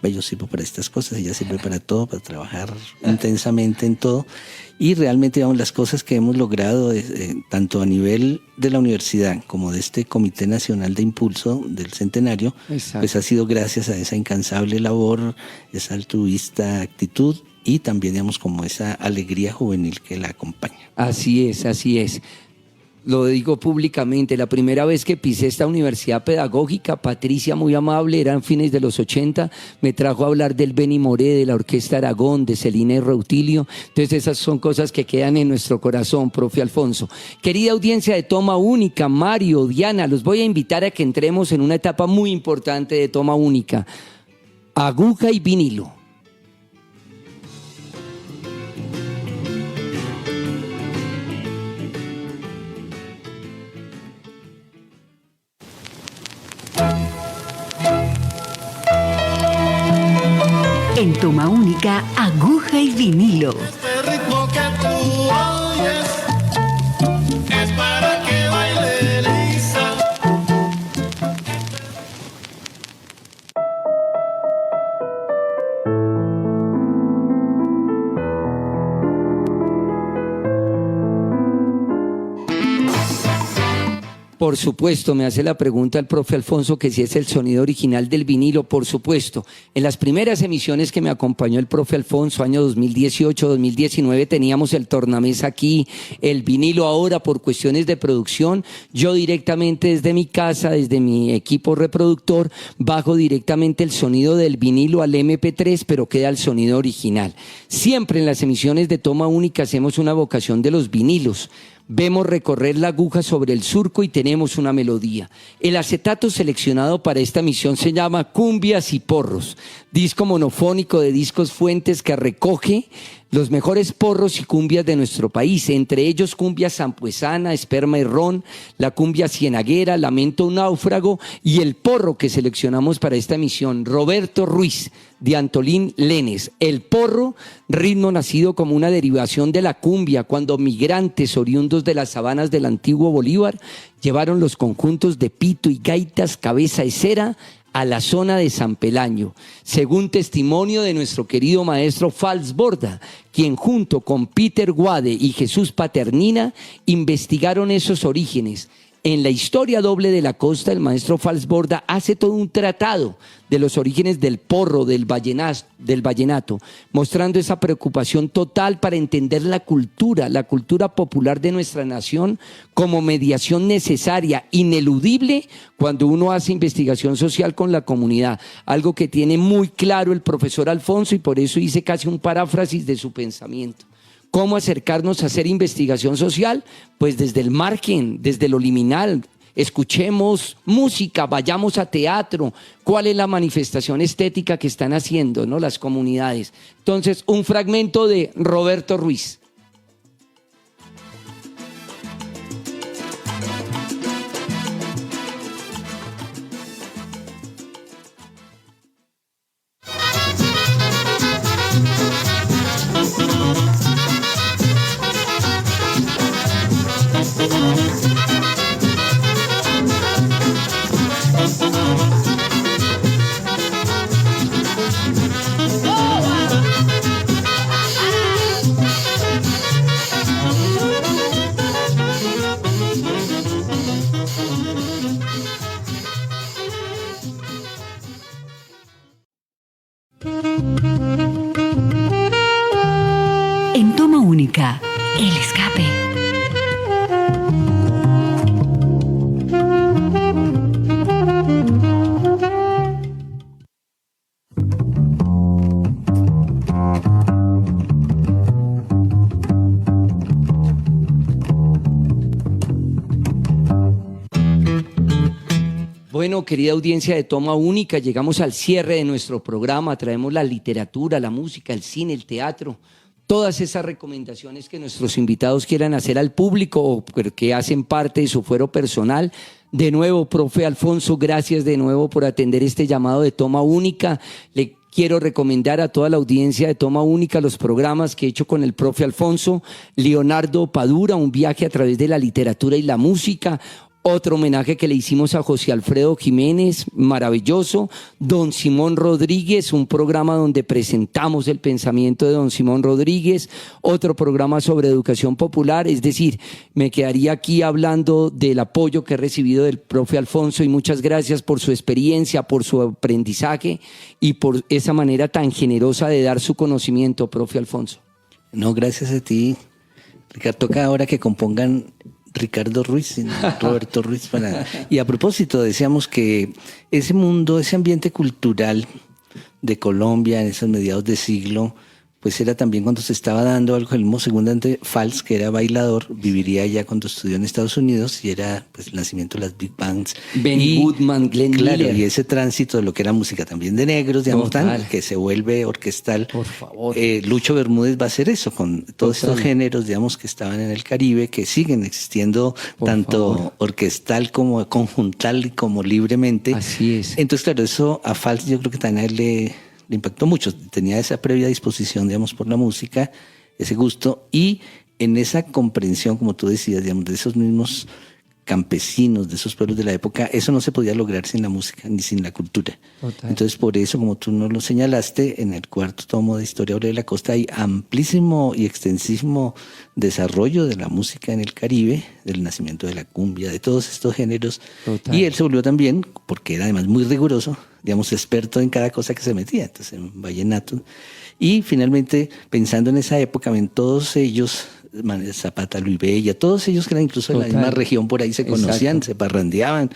Yo sirvo para estas cosas, ella sirve para todo, para trabajar intensamente en todo. Y realmente, digamos, las cosas que hemos logrado, tanto a nivel de la universidad como de este Comité Nacional de Impulso del Centenario, Exacto. pues ha sido gracias a esa incansable labor, esa altruista actitud y también, digamos, como esa alegría juvenil que la acompaña. Así es, así es. Lo digo públicamente, la primera vez que pisé esta universidad pedagógica, Patricia, muy amable, eran fines de los 80, me trajo a hablar del Beni Moré, de la Orquesta Aragón, de Celina y Reutilio. Entonces esas son cosas que quedan en nuestro corazón, profe Alfonso. Querida audiencia de Toma Única, Mario, Diana, los voy a invitar a que entremos en una etapa muy importante de Toma Única. Aguja y vinilo. En Toma Única, aguja y vinilo. Este ritmo que tú oyes es para que baile Lisa. Por supuesto, me hace la pregunta el profe Alfonso que si es el sonido original del vinilo, por supuesto. En las primeras emisiones que me acompañó el profe Alfonso, año 2018, 2019, teníamos el tornamesa aquí, el vinilo ahora por cuestiones de producción. Yo directamente desde mi casa, desde mi equipo reproductor, bajo directamente el sonido del vinilo al MP3, pero queda el sonido original. Siempre en las emisiones de Toma Única hacemos una vocación de los vinilos. Vemos recorrer la aguja sobre el surco y tenemos una melodía. El acetato seleccionado para esta misión se llama Cumbias y Porros, disco monofónico de Discos Fuentes que recoge los mejores porros y cumbias de nuestro país, entre ellos cumbia sampuesana, esperma y ron, la cumbia cienaguera, lamento náufrago y el porro que seleccionamos para esta misión, Roberto Ruiz, de Antolín Lenes. El porro, ritmo nacido como una derivación de la cumbia, cuando migrantes oriundos de las sabanas del antiguo Bolívar llevaron los conjuntos de pito y gaitas cabeza de cera a la zona de San Pelayo, según testimonio de nuestro querido maestro Fals Borda, quien junto con Peter Guade y Jesús Paternina investigaron esos orígenes. En la historia doble de la costa, el maestro Fals Borda hace todo un tratado de los orígenes del porro, del vallenato, mostrando esa preocupación total para entender la cultura popular de nuestra nación como mediación necesaria, ineludible, cuando uno hace investigación social con la comunidad. Algo que tiene muy claro el profesor Alfonso y por eso hice casi un paráfrasis de su pensamiento. ¿Cómo acercarnos a hacer investigación social? Pues desde el margen, desde lo liminal. Escuchemos música, vayamos a teatro. ¿Cuál es la manifestación estética que están haciendo, ¿no?, las comunidades? Entonces, un fragmento de Roberto Ruiz. En Toma Única, El Escape. Bueno, querida audiencia de Toma Única, llegamos al cierre de nuestro programa. Traemos la literatura, la música, el cine, el teatro, todas esas recomendaciones que nuestros invitados quieran hacer al público o que hacen parte de su fuero personal. De nuevo, profe Alfonso, gracias de nuevo por atender este llamado de Toma Única. Le quiero recomendar a toda la audiencia de Toma Única los programas que he hecho con el profe Alfonso, Leonardo Padura, un viaje a través de la literatura y la música. Otro homenaje que le hicimos a José Alfredo Jiménez, maravilloso. Don Simón Rodríguez, un programa donde presentamos el pensamiento de don Simón Rodríguez. Otro programa sobre educación popular, es decir, me quedaría aquí hablando del apoyo que he recibido del profe Alfonso y muchas gracias por su experiencia, por su aprendizaje y por esa manera tan generosa de dar su conocimiento, profe Alfonso. No, gracias a ti, Ricardo. Toca ahora que compongan Ricardo Ruiz, Roberto Ruiz. Y a propósito, decíamos que ese mundo, ese ambiente cultural de Colombia en esos mediados de siglo, pues era también cuando se estaba dando algo, el mismo segundante Fals, que era bailador, viviría allá cuando estudió en Estados Unidos y era pues el nacimiento de las big bands. Benny Goodman, Glenn Miller. Y ese tránsito de lo que era música también de negros, digamos, tan, que se vuelve orquestal. Por favor. Lucho Bermúdez va a hacer eso con todos estos géneros, digamos, que estaban en el Caribe, que siguen existiendo tanto orquestal como conjuntal como libremente. Así es. Entonces, claro, eso a Fals yo creo que también a él le impactó mucho. Tenía esa previa disposición, digamos, por la música, ese gusto, y en esa comprensión, como tú decías, digamos, de esos mismos campesinos de esos pueblos de la época, eso no se podía lograr sin la música ni sin la cultura. Total. Entonces, por eso, como tú nos lo señalaste, en el cuarto tomo de Historia Oral de la Costa hay amplísimo y extensísimo desarrollo de la música en el Caribe, del nacimiento de la cumbia, de todos estos géneros. Total. Y él se volvió también, porque era además muy riguroso, digamos, experto en cada cosa que se metía, entonces en vallenato. Y finalmente, pensando en esa época, en todos ellos, Zapata, Luis Bella, todos ellos que eran incluso de la Total. misma región, por ahí se conocían, Exacto. se parrandeaban,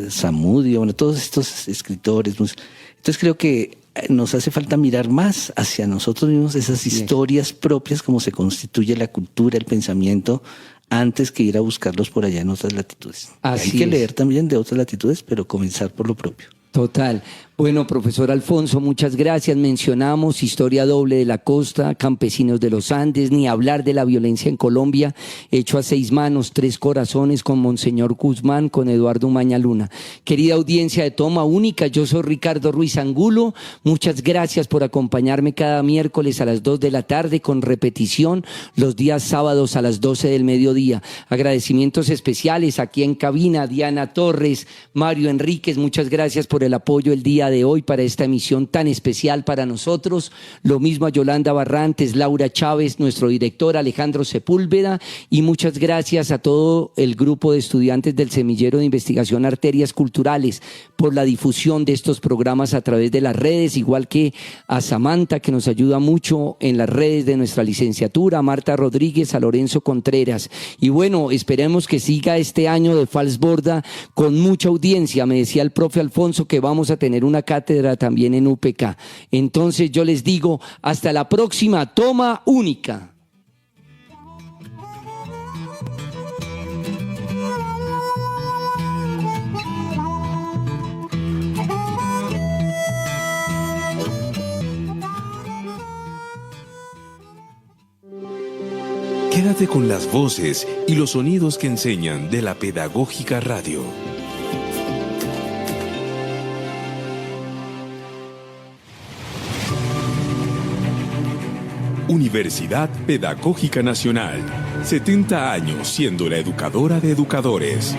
Zamudio, bueno, todos estos escritores. Entonces creo que nos hace falta mirar más hacia nosotros mismos, esas historias propias, cómo se constituye la cultura, el pensamiento, antes que ir a buscarlos por allá en otras latitudes. Así Hay que es. leer también de otras latitudes, pero comenzar por lo propio. Total. Bueno, profesor Alfonso, muchas gracias. Mencionamos Historia Doble de la Costa, Campesinos de los Andes, ni hablar de la violencia en Colombia, hecho a 6 manos, 3 corazones, con Monseñor Guzmán, con Eduardo Umaña Luna. Querida audiencia de Toma Única, yo soy Ricardo Ruiz Angulo. Muchas gracias por acompañarme cada miércoles a las 2 de la tarde, con repetición los días sábados a las 12 del mediodía. Agradecimientos especiales aquí en cabina, Diana Torres, Mario Enríquez, muchas gracias por el apoyo el día de hoy para esta emisión tan especial para nosotros. Lo mismo a Yolanda Barrantes, Laura Chávez, nuestro director Alejandro Sepúlveda, y muchas gracias a todo el grupo de estudiantes del Semillero de Investigación Arterias Culturales por la difusión de estos programas a través de las redes, igual que a Samantha, que nos ayuda mucho en las redes de nuestra licenciatura, a Marta Rodríguez, a Lorenzo Contreras. Y bueno, esperemos que siga este año de Falsborda con mucha audiencia. Me decía el profe Alfonso que vamos a tener una cátedra también en UPK. Entonces yo les digo, hasta la próxima Toma Única. Quédate con las voces y los sonidos que enseñan de la Pedagógica Radio. Universidad Pedagógica Nacional. 70 años siendo la educadora de educadores.